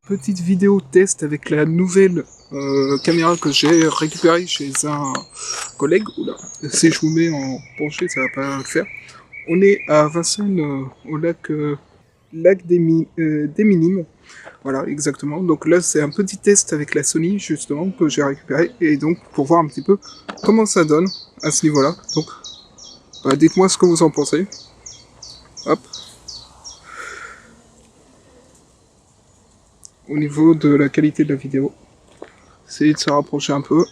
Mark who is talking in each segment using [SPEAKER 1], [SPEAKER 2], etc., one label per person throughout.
[SPEAKER 1] Petite vidéo test avec la nouvelle caméra que j'ai récupérée chez un collègue. Oula, si je vous mets en penché, ça va pas le faire. On est à Vincennes, au lac des Minimes. Voilà, exactement. Donc là, c'est un petit test avec la Sony, justement, que j'ai récupéré. Et donc, pour voir un petit peu comment ça donne à ce niveau-là. Donc, dites-moi ce que vous en pensez. Hop. Au niveau de la qualité de la vidéo. Essayez de se rapprocher un peu.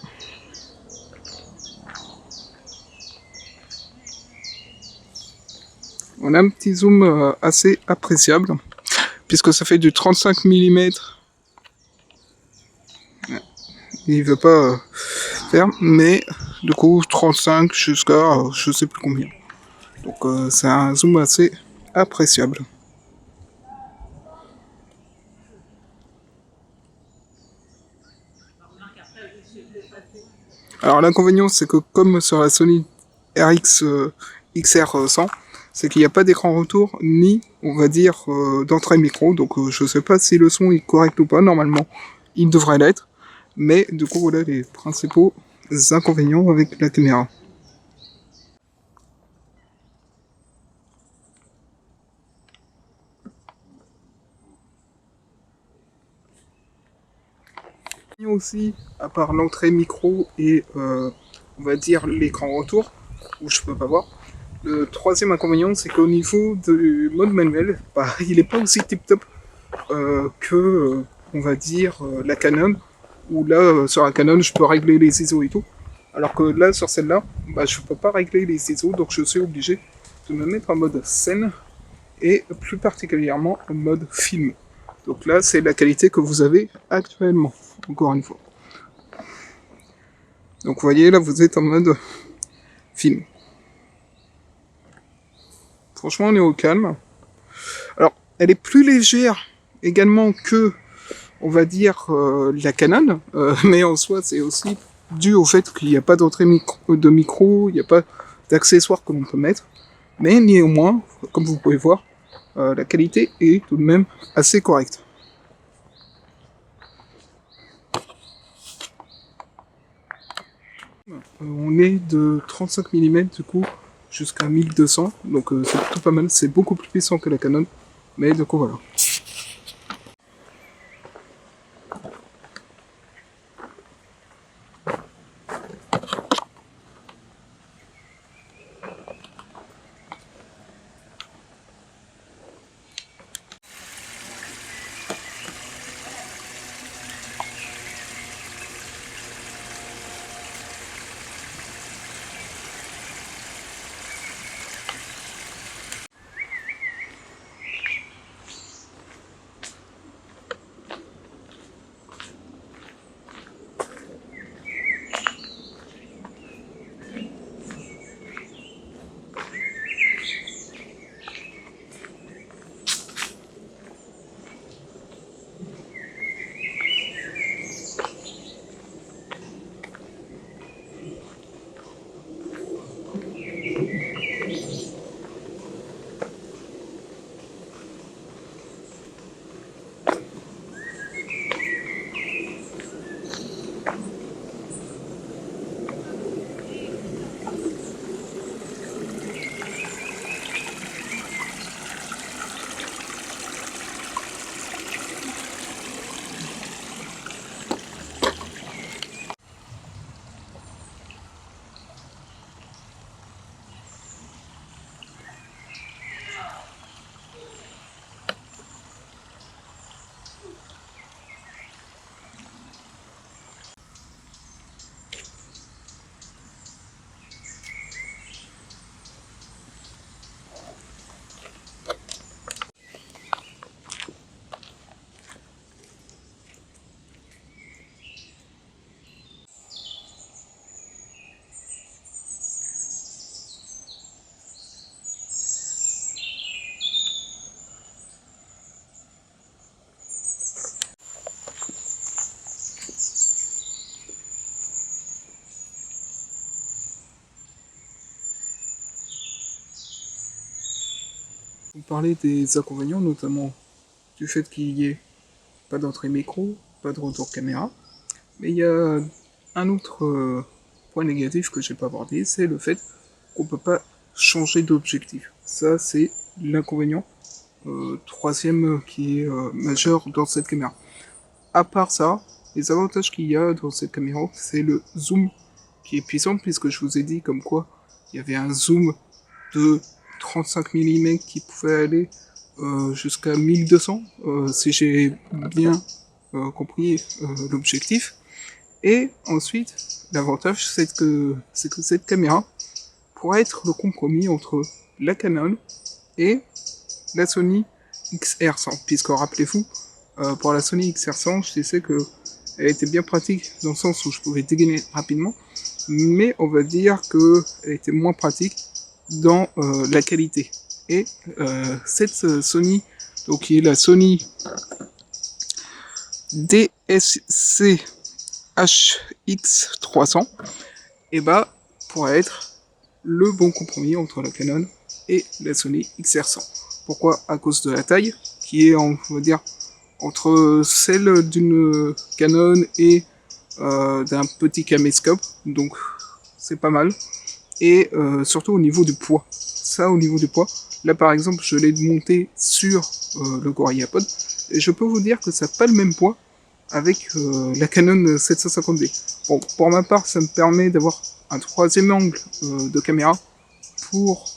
[SPEAKER 1] On a un petit zoom assez appréciable, puisque ça fait du 35 mm. Il veut pas faire, mais du coup 35 jusqu'à je sais plus combien. Donc c'est un zoom assez appréciable. Alors l'inconvénient c'est que comme sur la Sony RX XR100, c'est qu'il n'y a pas d'écran retour ni on va dire d'entrée micro, donc je sais pas si le son est correct ou pas, normalement il devrait l'être, mais du coup voilà les principaux inconvénients avec la caméra. Aussi, à part l'entrée micro et on va dire l'écran retour, où je peux pas voir, le troisième inconvénient c'est qu'au niveau du mode manuel, bah, il est pas aussi tip top que on va dire la Canon, où là sur la Canon je peux régler les ISO et tout, alors que là sur celle-là, bah, je peux pas régler les ISO, donc je suis obligé de me mettre en mode scène et plus particulièrement en mode film. Donc là c'est la qualité que vous avez actuellement, encore une fois. Donc vous voyez, là, vous êtes en mode film. Franchement, on est au calme. Alors, elle est plus légère également que, on va dire, la Canon. Mais en soi, c'est aussi dû au fait qu'il n'y a pas d'entrée de micro, il n'y a pas d'accessoires que l'on peut mettre. Mais néanmoins, comme vous pouvez voir, la qualité est tout de même assez correcte. On est de 35 mm du coup jusqu'à 1200, donc c'est plutôt pas mal, c'est beaucoup plus puissant que la Canon, mais du coup voilà. on parlait des inconvénients, notamment du fait qu'il y ait pas d'entrée micro, pas de retour caméra. Mais il y a un autre point négatif que j'ai pas abordé, c'est le fait qu'on peut pas changer d'objectif. Ça, c'est l'inconvénient troisième qui est majeur dans cette caméra. À part ça, les avantages qu'il y a dans cette caméra, c'est le zoom qui est puissant, puisque je vous ai dit comme quoi il y avait un zoom de 35 mm qui pouvait aller jusqu'à 1200, si j'ai bien compris l'objectif. Et ensuite, l'avantage, c'est que cette caméra pourrait être le compromis entre la Canon et la Sony XR100. Puisque rappelez-vous, pour la Sony XR100, je sais que elle était bien pratique dans le sens où je pouvais dégainer rapidement, mais on va dire qu'elle était moins pratique dans la qualité. Et cette Sony, donc qui est la Sony DSC HX300, et bah pourrait être le bon compromis entre la Canon et la Sony XR100. Pourquoi? À cause de la taille, qui est, on va dire, entre celle d'une Canon et d'un petit caméscope, donc c'est pas mal. Et surtout au niveau du poids. Ça, au niveau du poids, là par exemple, je l'ai monté sur le GorillaPod, et je peux vous dire que ça n'a pas le même poids avec la Canon 750D. Bon, pour ma part, ça me permet d'avoir un troisième angle de caméra pour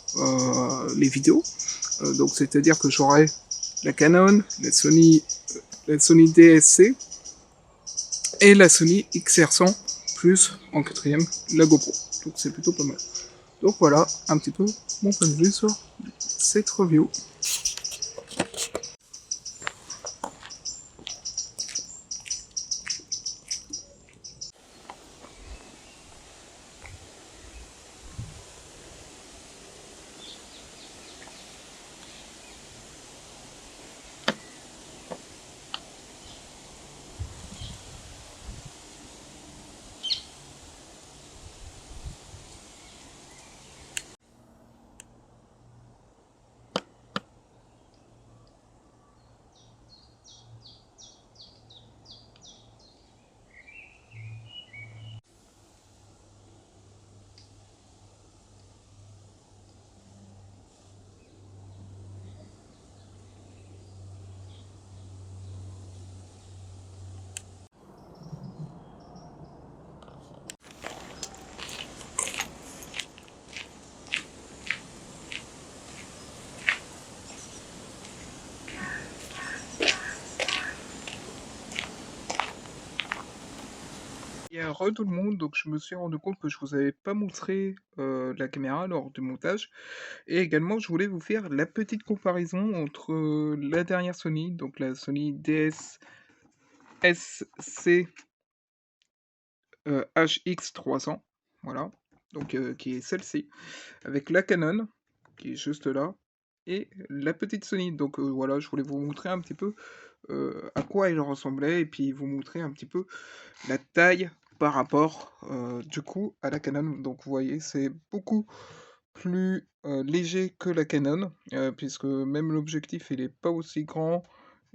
[SPEAKER 1] les vidéos. Donc c'est-à-dire que j'aurai la Canon, la Sony DSC et la Sony XR100 plus en quatrième la GoPro. Donc c'est plutôt pas mal. Donc voilà un petit peu mon point de vue sur cette review. Et re tout le monde, donc je me suis rendu compte que je vous avais pas montré la caméra lors du montage. Et également, je voulais vous faire la petite comparaison entre la dernière Sony, donc la Sony DSSC HX300, voilà, donc qui est celle-ci, avec la Canon, qui est juste là, et la petite Sony. Donc voilà, je voulais vous montrer un petit peu à quoi elle ressemblait, et puis vous montrer un petit peu la taille par rapport du coup à la Canon. Donc vous voyez, c'est beaucoup plus léger que la Canon, puisque même l'objectif il est pas aussi grand,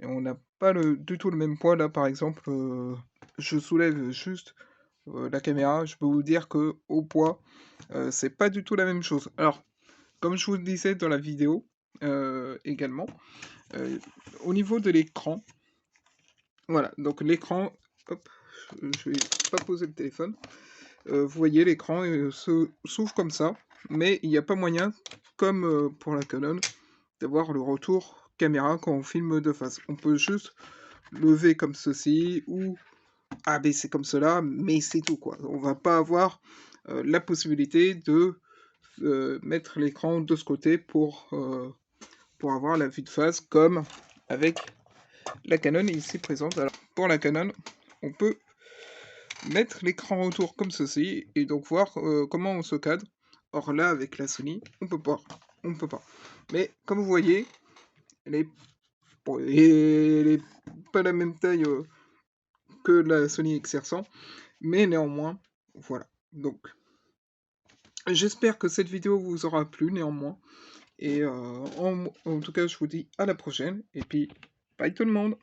[SPEAKER 1] et on n'a pas du tout le même poids. Là par exemple, je soulève juste la caméra, je peux vous dire que au poids, c'est pas du tout la même chose. Alors, comme je vous le disais dans la vidéo également, euh, au niveau de l'écran, voilà, donc l'écran, hop, je vais pas poser le téléphone. Vous voyez, l'écran s'ouvre comme ça, mais il n'y a pas moyen, comme pour la Canon, d'avoir le retour caméra quand on filme de face. On peut juste lever comme ceci, ou abaisser comme cela, mais c'est tout, quoi. On va pas avoir la possibilité de mettre l'écran de ce côté pour avoir la vue de face, comme avec la Canon ici présente. Alors, pour la Canon, on peut mettre l'écran autour comme ceci, et donc voir comment on se cadre. Or là, avec la Sony, on peut pas. On peut pas. Mais comme vous voyez, elle est, bon, elle est pas la même taille que la Sony XR100, mais néanmoins, voilà. Donc, j'espère que cette vidéo vous aura plu, néanmoins. Et en tout cas, je vous dis à la prochaine, et puis bye tout le monde!